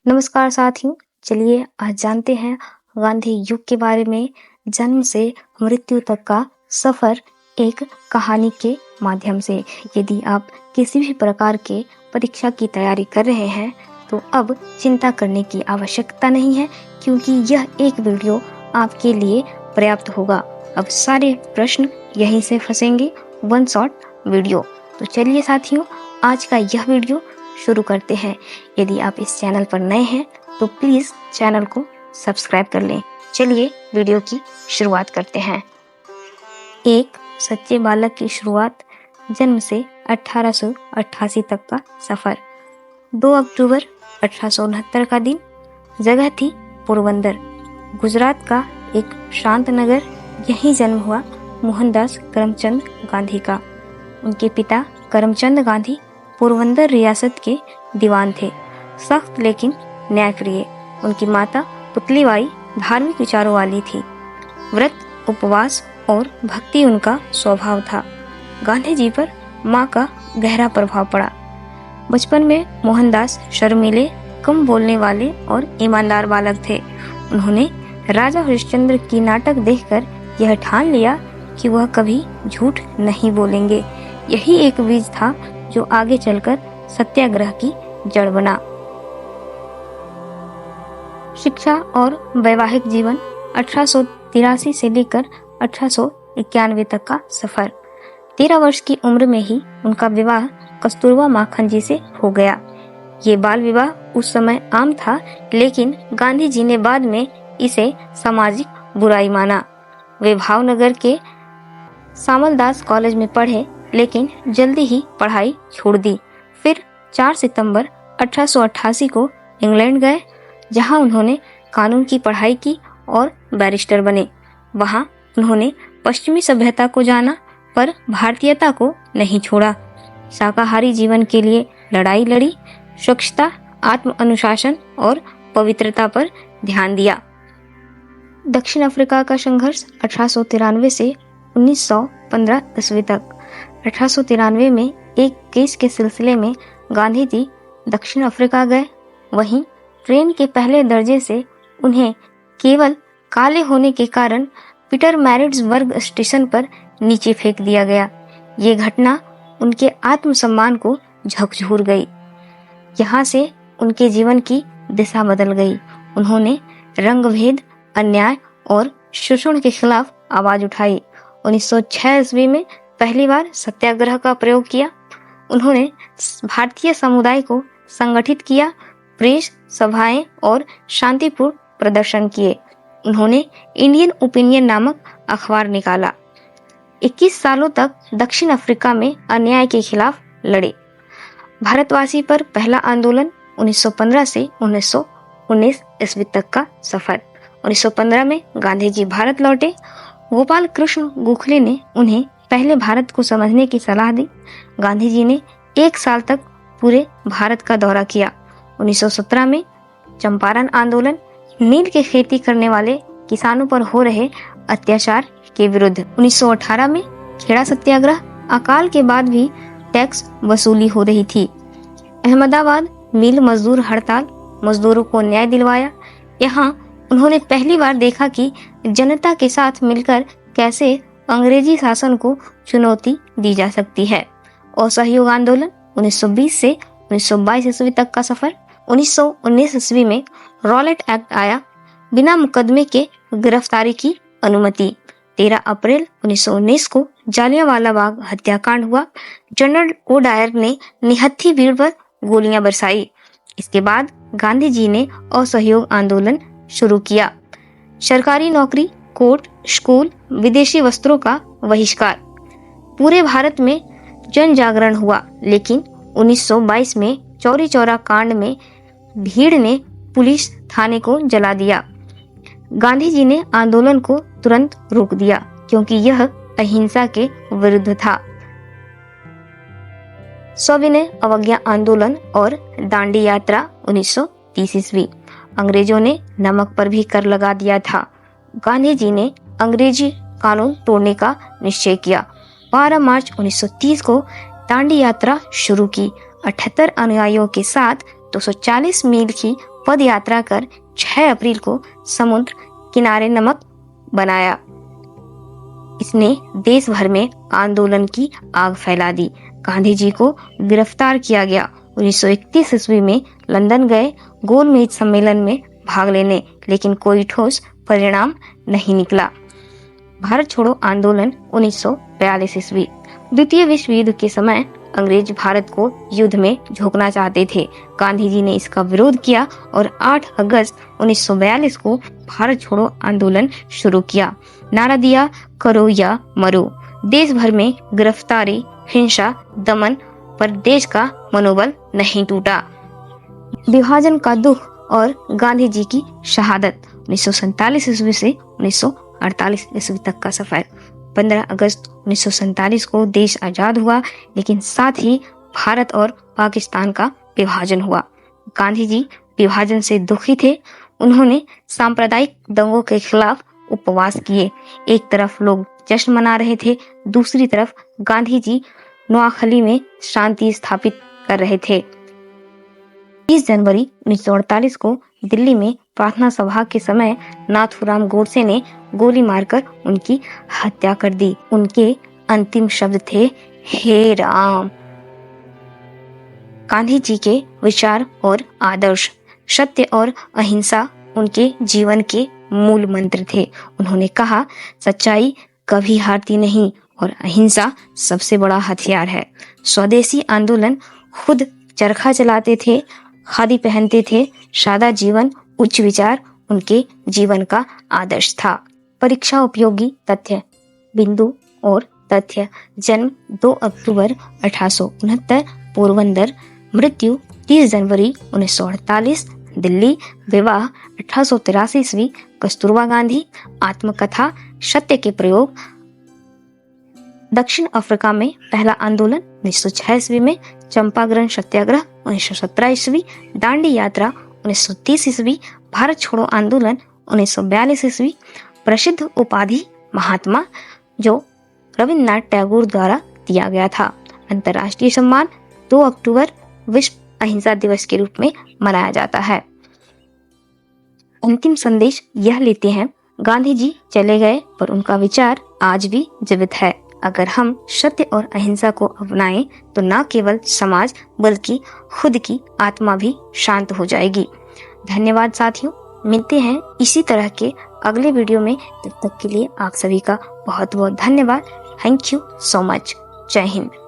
नमस्कार साथियों, चलिए आज जानते हैं गांधी युग के बारे में। जन्म से मृत्यु तक का सफर एक कहानी के माध्यम से। यदि आप किसी भी प्रकार के परीक्षा की तैयारी कर रहे हैं तो अब चिंता करने की आवश्यकता नहीं है, क्योंकि यह एक वीडियो आपके लिए पर्याप्त होगा। अब सारे प्रश्न यहीं से फंसेंगे, वन शॉट वीडियो। तो चलिए साथियों, आज का यह वीडियो शुरू करते हैं। यदि आप इस चैनल पर नए हैं तो प्लीज चैनल को सब्सक्राइब कर लें। चलिए वीडियो की शुरुआत करते हैं। एक सच्चे बालक की शुरुआत, जन्म से 1888 तक का सफर। 2 अक्टूबर 1869 का दिन। जगह थी पोरबंदर, गुजरात का एक शांत नगर। यहीं जन्म हुआ मोहनदास करमचंद गांधी का। उनके पिता करमचंद गांधी पोरबंदर रियासत के दीवान थे, सख्त लेकिन न्यायप्रिय। उनकी माता पुतलीबाई धार्मिक विचारों वाली थी। व्रत, उपवास और भक्ति उनका स्वभाव था। गांधी जी पर माँ का गहरा प्रभाव पड़ा। बचपन में मोहनदास शर्मीले, कम बोलने वाले और ईमानदार बालक थे। उन्होंने राजा हरिश्चंद्र की नाटक देखकर यह ठान लिया कि वह कभी झूठ नहीं बोलेंगे। यही एक बीज था जो आगे चलकर सत्याग्रह की जड़ बना। शिक्षा और वैवाहिक जीवन, 1883 से लेकर 1891 तक का सफर। 13 वर्ष की उम्र में ही उनका विवाह कस्तूरबा माखन जी से हो गया। ये बाल विवाह उस समय आम था, लेकिन गांधी जी ने बाद में इसे सामाजिक बुराई माना। वे भावनगर के सामलदास कॉलेज में पढ़े, लेकिन जल्दी ही पढ़ाई छोड़ दी। फिर 4 सितंबर 1888 को इंग्लैंड गए, जहां उन्होंने कानून की पढ़ाई की और बैरिस्टर बने। वहां उन्होंने पश्चिमी सभ्यता को जाना, पर भारतीयता को नहीं छोड़ा। शाकाहारी जीवन के लिए लड़ाई लड़ी, स्वच्छता, आत्म अनुशासन और पवित्रता पर ध्यान दिया। दक्षिण अफ्रीका का संघर्ष 1893 से 1915 ईस्वी तक। 1893 में एक केस के सिलसिले में गांधी जी दक्षिण अफ्रीका गए। वहीं ट्रेन के पहले दर्जे से उन्हें केवल काले होने के कारण पीटरमैरिट्जबर्ग स्टेशन पर नीचे फेंक दिया गया। ये घटना उनके आत्मसम्मान को झकझोर गई। यहाँ से उनके जीवन की दिशा बदल गई। उन्होंने रंगभेद, अन्याय और शोषण के खिलाफ आवाज उठाई। 1906 ईस्वी में पहली बार सत्याग्रह का प्रयोग किया। उन्होंने भारतीय समुदाय को संगठित किया, प्रेस, सभाएं और शांतिपूर्ण प्रदर्शन किए। उन्होंने इंडियन ओपिनियन नामक अखबार निकाला। 21 सालों तक दक्षिण अफ्रीका में अन्याय के खिलाफ लड़े। भारतवासी पर पहला आंदोलन 1915 से 1919 ईस्वी तक का सफर। 1915 में गांधी जी भारत लौटे। गोपाल कृष्ण गोखले ने उन्हें पहले भारत को समझने की सलाह दी। गांधी जी ने 1 साल तक पूरे भारत का दौरा किया। 1917 में चंपारण आंदोलन, नील की खेती करने वाले किसानों पर हो रहे अत्याचार के विरुद्ध। 1918 में खेड़ा सत्याग्रह, अकाल के बाद भी टैक्स वसूली हो रही थी। अहमदाबाद मिल मजदूर हड़ताल, मजदूरों को न्याय दिलवाया। यहाँ उन्होंने पहली बार देखा कि जनता के साथ मिलकर कैसे अंग्रेजी शासन को चुनौती दी जा सकती है। असहयोग आंदोलन 1920 से 1922 ईस्वी तक का सफर। 1919 ईस्वी में रॉलेट एक्ट आया, बिना मुकदमे के गिरफ्तारी की अनुमति। 13 अप्रैल 1919 को जालियांवाला बाग हत्याकांड हुआ। जनरल ओ डायर ने निहत्थी भीड़ पर गोलियां बरसाई। इसके बाद गांधी जी ने असहयोग आंदोलन शुरू किया। सरकारी नौकरी, कोर्ट, स्कूल, विदेशी वस्त्रों का बहिष्कार। पूरे भारत में जन जागरण हुआ, लेकिन 1922 में चौरी चौरा कांड में भीड़ ने पुलिस थाने को जला दिया। गांधी जी ने आंदोलन को तुरंत रोक दिया, क्योंकि यह अहिंसा के विरुद्ध था। सविनय अवज्ञा आंदोलन और दांडी यात्रा 1930 ईस्वी। अंग्रेजों ने नमक पर भी कर लगा दिया था। गांधी जी ने अंग्रेजी कानून तोड़ने का निश्चय किया। 12 मार्च 1930 को दांडी यात्रा शुरू की। 78 अनुयायियों के साथ 240 मील की पद यात्रा कर 6 अप्रैल को समुद्र किनारे नमक बनाया। इसने देश भर में आंदोलन की आग फैला दी। गांधी जी को गिरफ्तार किया गया। 1931 ईस्वी में लंदन गए गोलमेज सम्मेलन में भाग लेने, लेकिन कोई ठोस परिणाम नहीं निकला। भारत छोड़ो आंदोलन 1942 ईस्वी। द्वितीय विश्व युद्ध के समय अंग्रेज भारत को युद्ध में झोंकना चाहते थे। गांधी जी ने इसका विरोध किया और 8 अगस्त 1942 को भारत छोड़ो आंदोलन शुरू किया। नारा दिया, करो या मरो। देश भर में गिरफ्तारी, हिंसा, दमन पर देश का मनोबल नहीं टूटा। विभाजन का दुख और गांधी जी की शहादत। 1947 ईस्वी से 1948 ईस्वी तक का सफर। 15 अगस्त 1947 को देश आजाद हुआ, लेकिन साथ ही भारत और पाकिस्तान का विभाजन हुआ। गांधी जी विभाजन से दुखी थे। उन्होंने सांप्रदायिक दंगों के खिलाफ उपवास किए। एक तरफ लोग जश्न मना रहे थे, दूसरी तरफ गांधी जी नोआखली में शांति स्थापित कर रहे थे। 30 जनवरी 1948 को दिल्ली में प्रार्थना सभा के समय नाथूराम गोडसे ने गोली मारकर उनकी हत्या कर दी। उनके अंतिम शब्द थे, हे राम। गांधी जी के विचार और आदर्श, सत्य और अहिंसा उनके जीवन के मूल मंत्र थे। उन्होंने कहा, सच्चाई कभी हारती नहीं और अहिंसा सबसे बड़ा हथियार है। स्वदेशी आंदोलन, खुद चरखा चलाते थे, खादी पहनते थे, सादा जीवन, उच्च विचार उनके जीवन का आदर्श था। परीक्षा उपयोगी तथ्य, बिंदु और तथ्य। जन्म 2 अक्टूबर 1869 पोरबंदर। मृत्यु 30 जनवरी 1948 दिल्ली। विवाह 1883 ईस्वी कस्तूरबा गांधी। आत्मकथा, सत्य के प्रयोग। दक्षिण अफ्रीका में पहला आंदोलन 1906 ईस्वी में। चंपारण सत्याग्रह 1917 ईस्वी। दांडी यात्रा 1930 ईस्वी। भारत छोड़ो आंदोलन 1942 ईस्वी। प्रसिद्ध उपाधि महात्मा, जो रविन्द्रनाथ टैगोर द्वारा दिया गया था। अंतर्राष्ट्रीय सम्मान 2 अक्टूबर विश्व अहिंसा दिवस के रूप में मनाया जाता है। अंतिम संदेश यह लेते हैं, गांधी जी चले गए पर उनका विचार आज भी जीवित है। अगर हम सत्य और अहिंसा को अपनाएं तो न केवल समाज बल्कि खुद की आत्मा भी शांत हो जाएगी। धन्यवाद साथियों, मिलते हैं इसी तरह के अगले वीडियो में। तब तक के लिए आप सभी का बहुत बहुत धन्यवाद। Thank you so much. जय हिंद।